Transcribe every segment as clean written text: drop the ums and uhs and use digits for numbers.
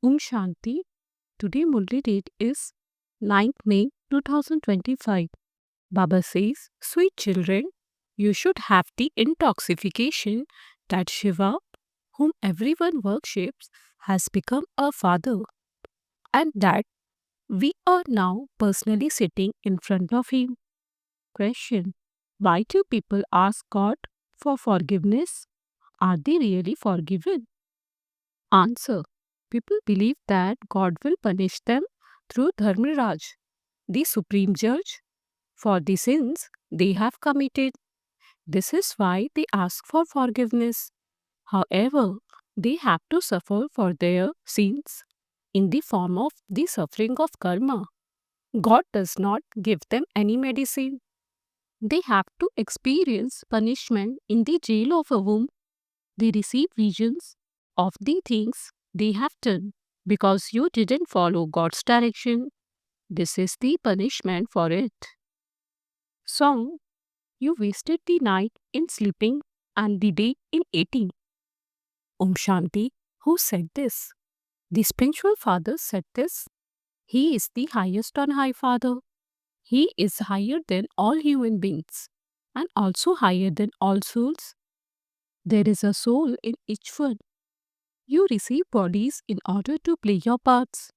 Shanti. Today Murli date is 9th May 2025. Baba says, sweet children, you should have the intoxication that Shiva, whom everyone worships, has become a father, and that we are now personally sitting in front of him. Question: why do people ask God for forgiveness? Are they really forgiven? Answer: people believe that God will punish them through Dharmaraj, the supreme judge, for the sins they have committed. This is why they ask for forgiveness. However, they have to suffer for their sins in the form of the suffering of karma. God does not give them any medicine. They have to experience punishment in the jail of a womb. They receive visions of the things they have done because you didn't follow God's direction. This is the punishment for it. Song: you wasted the night in sleeping and the day in eating. Shanti. Who said this? The spiritual father said this. He is the highest on high father. He is higher than all human beings and also higher than all souls. There is a soul in each one. You receive bodies in order to play your parts.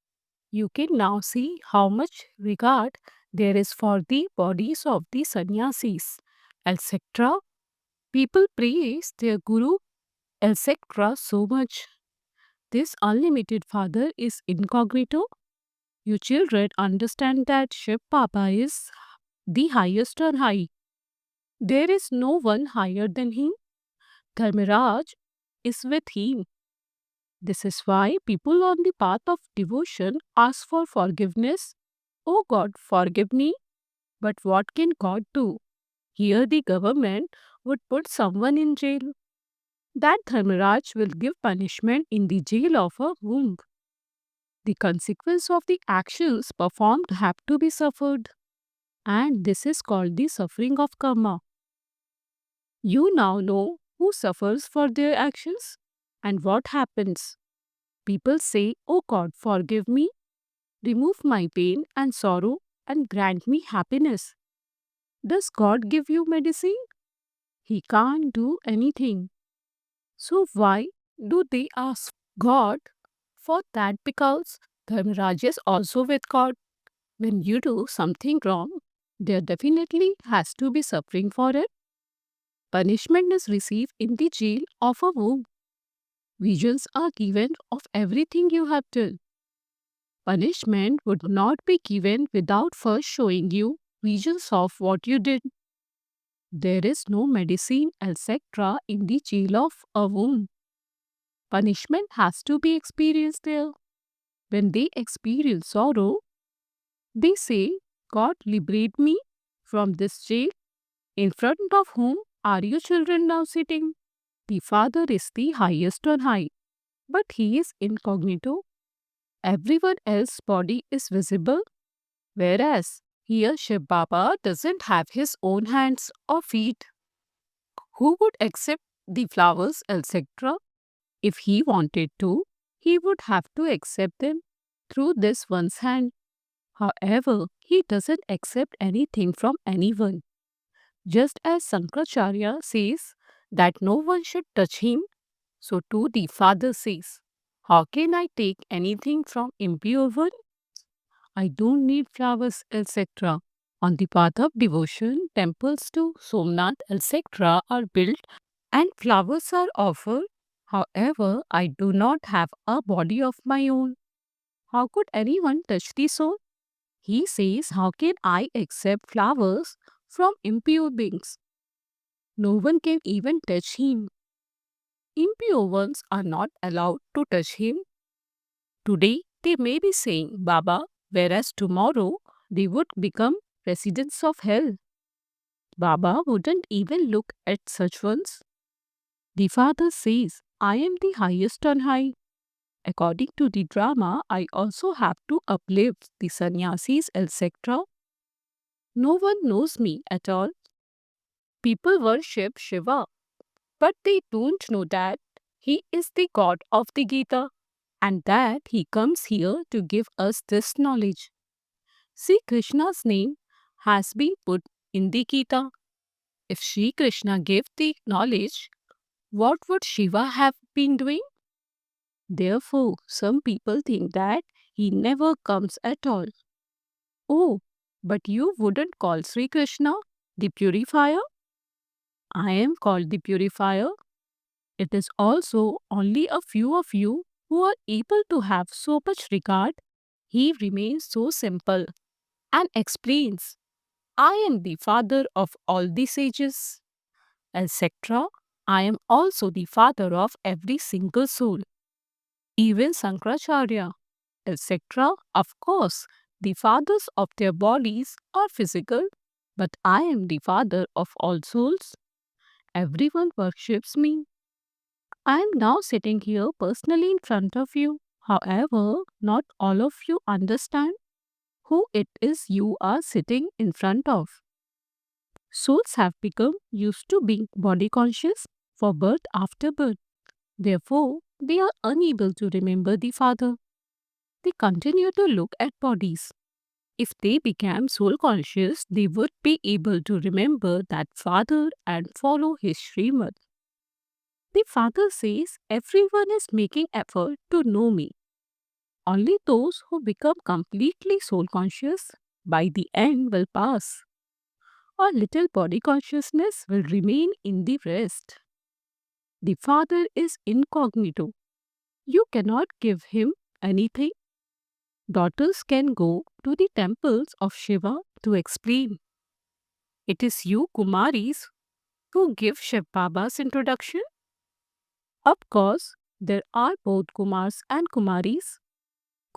You can now see how much regard there is for the bodies of the sannyasis, etc. People praise their guru, etc. so much. This unlimited father is incognito. You children understand that Shiv Baba is the highest on high. There is no one higher than him. Dharmaraj is with him. This is why people on the path of devotion ask for forgiveness. Oh God, forgive me. But what can God do? Here the government would put someone in jail. That Dharmaraj will give punishment in the jail of a womb. The consequence of the actions performed have to be suffered. And this is called the suffering of karma. You now know who suffers for their actions and what happens. People say, Oh God, forgive me, remove my pain and sorrow, and grant me happiness. Does God give you medicine? He can't do anything. So why do they ask God for that? Because Dharmaraj is also with God. When you do something wrong, there definitely has to be suffering for it. Punishment is received in the jail of a womb. Visions are given of everything you have done. Punishment would not be given without first showing you visions of what you did. There is no medicine, etc. in the jail of a womb. Punishment has to be experienced there. When they experience sorrow, they say, God, liberate me from this jail. In front of whom are you children now sitting? The Father is the highest on high, but he is incognito. Everyone else's body is visible, whereas here Shiv Baba doesn't have his own hands or feet. Who would accept the flowers, etc.? If he wanted to, he would have to accept them through this one's hand. However, he doesn't accept anything from anyone. Just as Sankaracharya says that no one should touch him, so too the Father says, how can I take anything from impure one? I don't need flowers, etc. On the path of devotion, temples to Somnath, etc. are built and flowers are offered. However, I do not have a body of my own. How could anyone touch the soul? He says, how can I accept flowers from impure beings? No one can even touch him. Impure ones are not allowed to touch him. Today, they may be saying Baba, whereas tomorrow they would become residents of hell. Baba wouldn't even look at such ones. The Father says, I am the highest on high. According to the drama, I also have to uplift the sannyasis, etc. No one knows me at all. People worship Shiva, but they don't know that he is the god of the Gita. and that he comes here to give us this knowledge. See, Krishna's name has been put in the Gita. If Sri Krishna gave the knowledge, what would Shiva have been doing? Therefore, some people think that he never comes at all. Oh, but you wouldn't call Sri Krishna the purifier? I am called the purifier. It is also only a few of you who are able to have so much regard. He remains so simple and explains, I am the father of all the sages, etc. I am also the father of every single soul, even Sankaracharya, etc. Of course, the fathers of their bodies are physical, but I am the father of all souls. Everyone worships me. I am now sitting here personally in front of you. However, not all of you understand who it is you are sitting in front of. Souls have become used to being body conscious for birth after birth. Therefore, they are unable to remember the Father. They continue to look at bodies. If they became soul conscious, they would be able to remember that Father and follow his Srimad. The Father says everyone is making effort to know me. Only those who become completely soul conscious by the end will pass. A little body consciousness will remain in the rest. The Father is incognito. You cannot give him anything. Daughters can go to the temples of Shiva to explain. It is you, Kumaris, who give Shiv Baba's introduction. Of course, there are both Kumars and Kumaris.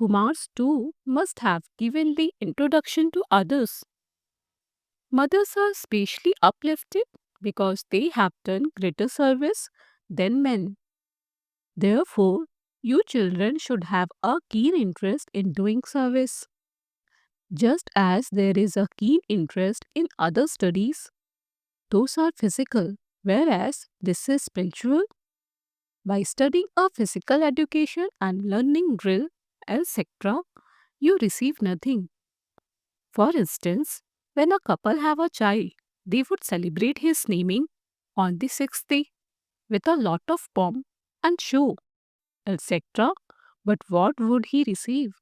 Kumars too must have given the introduction to others. Mothers are specially uplifted because they have done greater service than men. Therefore, you children should have a keen interest in doing service. Just as there is a keen interest in other studies, those are physical, whereas this is spiritual. By studying a physical education and learning drill, etc., you receive nothing. For instance, when a couple have a child, they would celebrate his naming on the sixth day with a lot of pomp and show, etc. But what would he receive?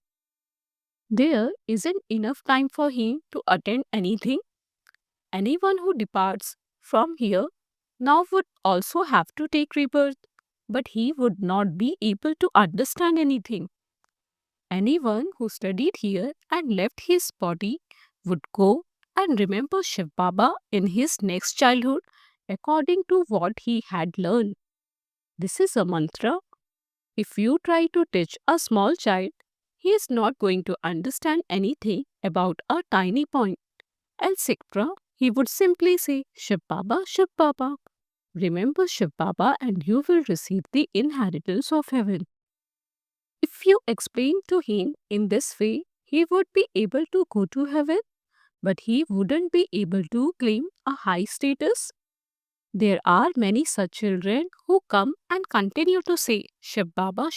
There isn't enough time for him to attend anything. Anyone who departs from here now would also have to take rebirth, but he would not be able to understand anything. Anyone who studied here and left his body would go and remember Shiv Baba in his next childhood according to what he had learned. This is a mantra. If you try to teach a small child, he is not going to understand anything about a tiny point, etc. He would simply say, Shiv Baba, Shiv Baba. Remember Shiv Baba and you will receive the inheritance of heaven. If you explain to him in this way, he would be able to go to heaven, but he wouldn't be able to claim a high status. There are many such children who come and continue to say Shiv Baba,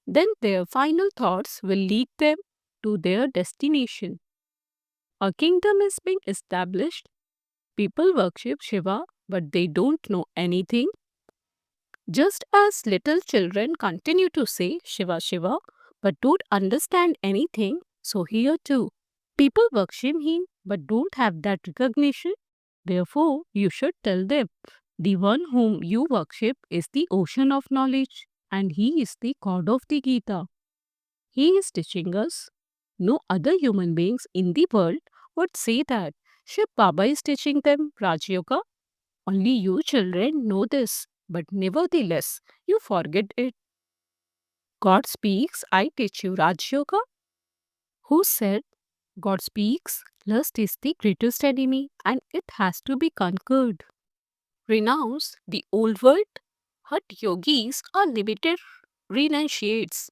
then their final thoughts will lead them to their destination. A kingdom is being established. People worship Shiva, but they don't know anything. Just as little children continue to say Shiva Shiva, but don't understand anything, so here too. People worship him, but don't have that recognition. Therefore, you should tell them, the one whom you worship is the ocean of knowledge, and he is the God of the Gita. He is teaching us. No other human beings in the world would say that Shiv Baba is teaching them Raj Yoga. Only you children know this, but nevertheless, you forget it. God speaks, I teach you Raj Yoga. Who said God speaks, lust is the greatest enemy and it has to be conquered. Renounce the old world. Hut yogis are limited renunciates.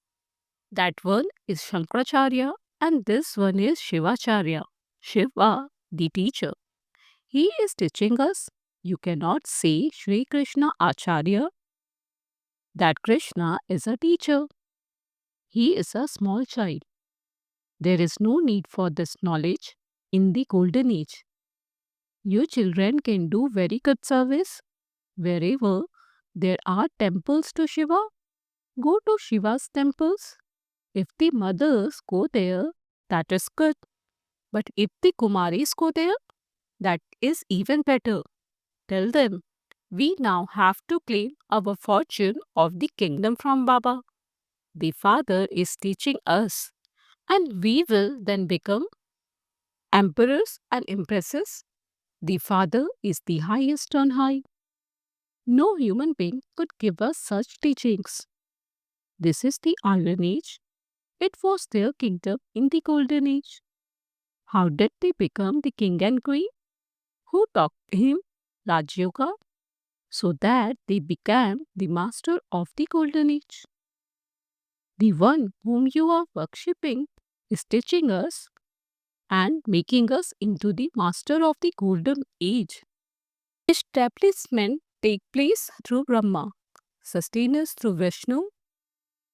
That one is Shankaracharya and this one is Shivacharya. Shiva, the teacher. He is teaching us you cannot say Sri Krishna Acharya that Krishna is a teacher. He is a small child. There is no need for this knowledge in the golden age. You children can do very good service wherever there are temples to Shiva. Go to Shiva's temples. If the mothers go there, that is good. But if the Kumaris go there, that is even better. Tell them, we now have to claim our fortune of the kingdom from Baba. The Father is teaching us, and we will then become emperors and empresses. The Father is the highest on high. No human being could give us such teachings. This is the Iron Age. It was their kingdom in the Golden Age. How did they become the king and queen? Who taught him Raj Yoga? So that they became the master of the Golden Age. The one whom you are worshipping is teaching us and making us into the master of the Golden Age. Establishment take place through Brahma, sustenance through Vishnu.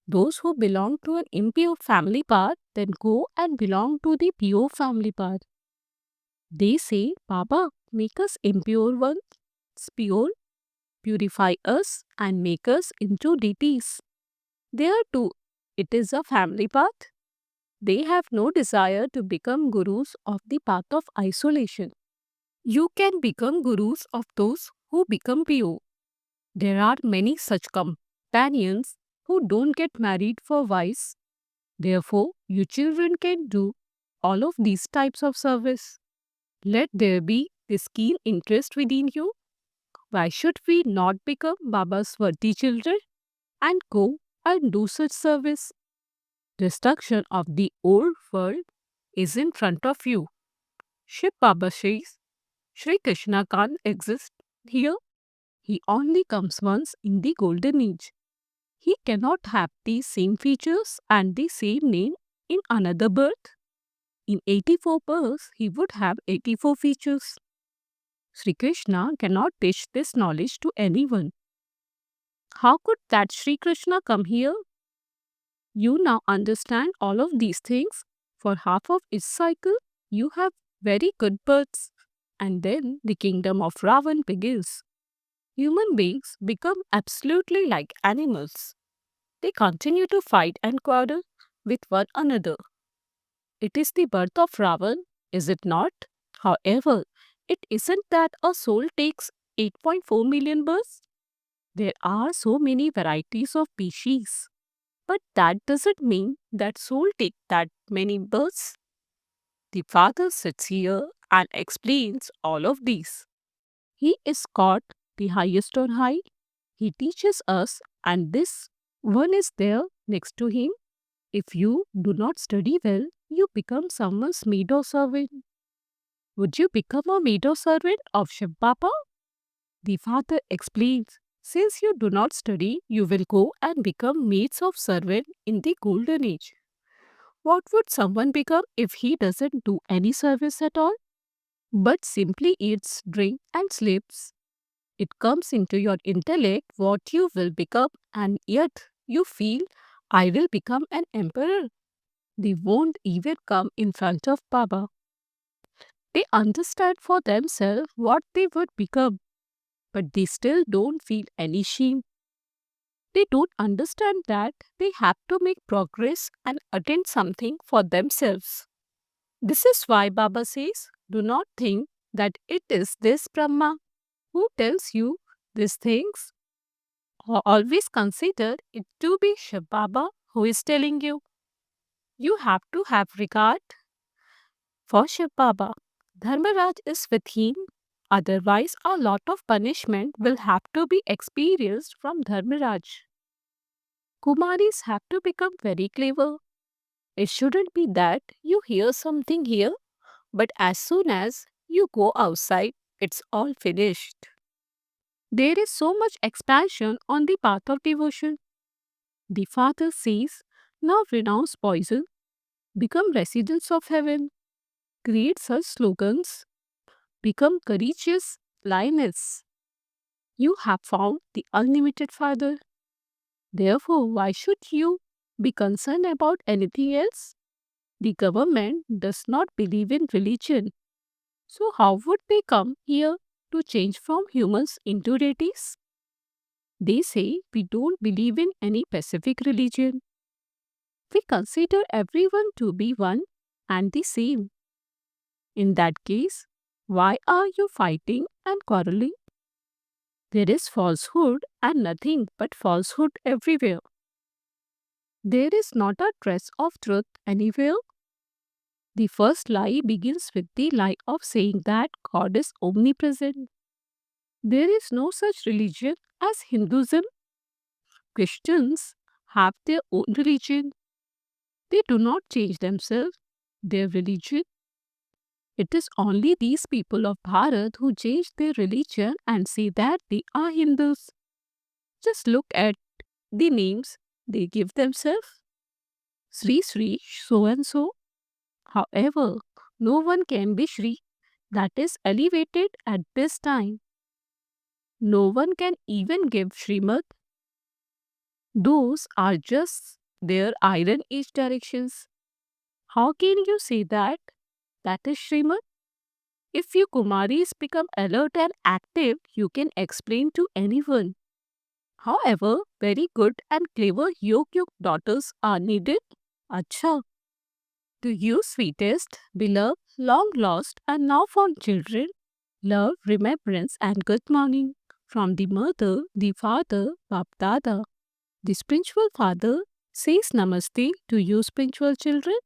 Those who belong to an impure family path then go and belong to the pure family path. They say, Baba, make us impure ones pure, purify us and make us into deities. There too, it is a family path. They have no desire to become gurus of the path of isolation. You can become gurus of those who become pure. There are many such companions who don't get married for vice. Therefore, you children can do all of these types of service. Let there be this keen interest within you. Why should we not become Baba's worthy children and go and do such service? Destruction of the old world is in front of you. Shiv Baba says, Sri Krishna can't exist here. He only comes once in the golden age. He cannot have the same features and the same name in another birth. In 84 births, he would have 84 features. Sri Krishna cannot teach this knowledge to anyone. How could that Sri Krishna come here? You now understand all of these things. For half of its cycle, you have very good births. And then the kingdom of Ravan begins. Human beings become absolutely like animals. They continue to fight and quarrel with one another. It is the birth of Ravan, is it not? However, it isn't that a soul takes 8.4 million births. There are so many varieties of species. But that doesn't mean that soul take that many births. The Father sits here and explains all of these. He is God, the highest on high. He teaches us, and this one is there next to him. If you do not study well, you become someone's maid or servant. Would you become a maid or servant of Shiv Baba? The Father explains, since you do not study, you will go and become maids of servant in the golden age. What would someone become if he doesn't do any service at all, but simply eats, drink and sleeps? It comes into your intellect what you will become, and yet you feel, I will become an emperor. They won't even come in front of Baba. They understand for themselves what they would become, but they still don't feel any shame. They don't understand that they have to make progress and attain something for themselves. This is why Baba says, do not think that it is this Brahma who tells you these things. Always consider it to be Shiv Baba who is telling you. You have to have regard for Shiv Baba. Dharmaraj is with him. Otherwise, a lot of punishment will have to be experienced from Dharmaraj. Kumaris have to become very clever. It shouldn't be that you hear something here, but as soon as you go outside, it's all finished. There is so much expansion on the path of devotion. The Father says, now renounce poison, become residents of heaven, create such slogans, become courageous lioness. You have found the unlimited Father. Therefore, why should you be concerned about anything else? The government does not believe in religion. So, how would they come here to change from humans into deities? They say we don't believe in any specific religion. We consider everyone to be one and the same. In that case, why are you fighting and quarreling? There is falsehood and nothing but falsehood everywhere. There is not a trace of truth anywhere. The first lie begins with the lie of saying that God is omnipresent. There is no such religion as Hinduism. Christians have their own religion. They do not change themselves, their religion. It is only these people of Bharat who change their religion and say that they are Hindus. Just look at the names they give themselves. Sri Sri so and so. However, no one can be Sri that is elevated at this time. No one can even give Srimad. Those are just their iron age directions. How can you say that? That is Srimad? If you Kumaris become alert and active, you can explain to anyone. However, very good and clever Yog daughters are needed. Acha. To you, sweetest, beloved, long lost, and now found children, love, remembrance, and good morning. From the mother, the father, Bap Dada. The spiritual father says namaste to you, spiritual children.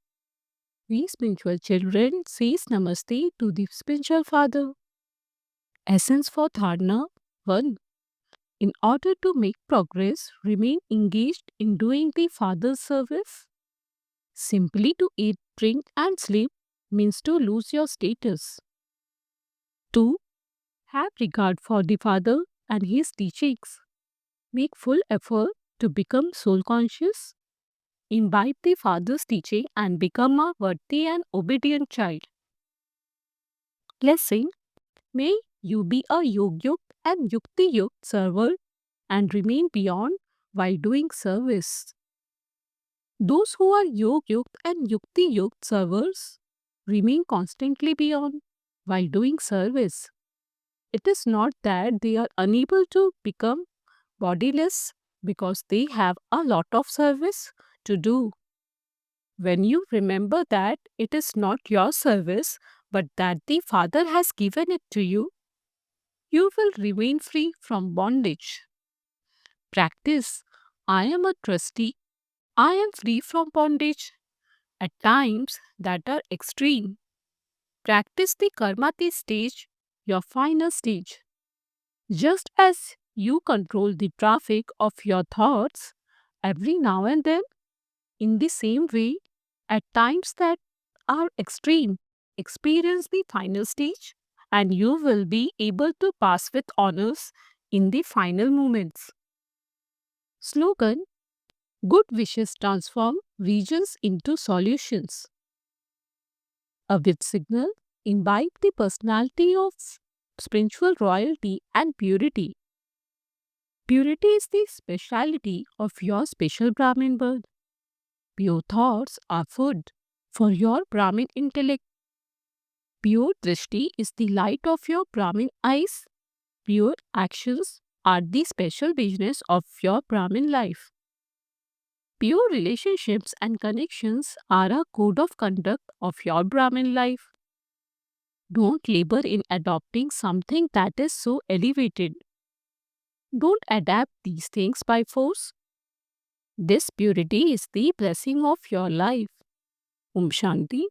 We spiritual children says namaste to the spiritual father. Essence for Dharna 1. In order to make progress, remain engaged in doing the father's service. Simply to eat, drink, and sleep means to lose your status. 2. Have regard for the father and his teachings. Make full effort to become soul conscious. Imbibe the father's teaching and become a worthy and obedient child. Blessing. May you be a Yog and Yukti Yog server and remain beyond while doing service. Those who are Yog and Yukti Yog servers remain constantly beyond while doing service. It is not that they are unable to become bodiless because they have a lot of service to do. When you remember that it is not your service but that the Father has given it to you, you will remain free from bondage. Practice. I am a trustee. I am free from bondage. At times that are extreme. Practice the Karmati stage, your final stage. Just as you control the traffic of your thoughts every now and then, in the same way, at times that are extreme, experience the final stage and you will be able to pass with honors in the final moments. Slogan. Good wishes transform regions into solutions. A with signal. Imbibe the personality of spiritual royalty and purity. Purity is the speciality of your special Brahmin birth. Pure thoughts are food for your Brahmin intellect. Pure drishti is the light of your Brahmin eyes. Pure actions are the special business of your Brahmin life. Pure relationships and connections are a code of conduct of your Brahmin life. Don't labor in adopting something that is so elevated. Don't adapt these things by force. This purity is the blessing of your life. Om Shanti.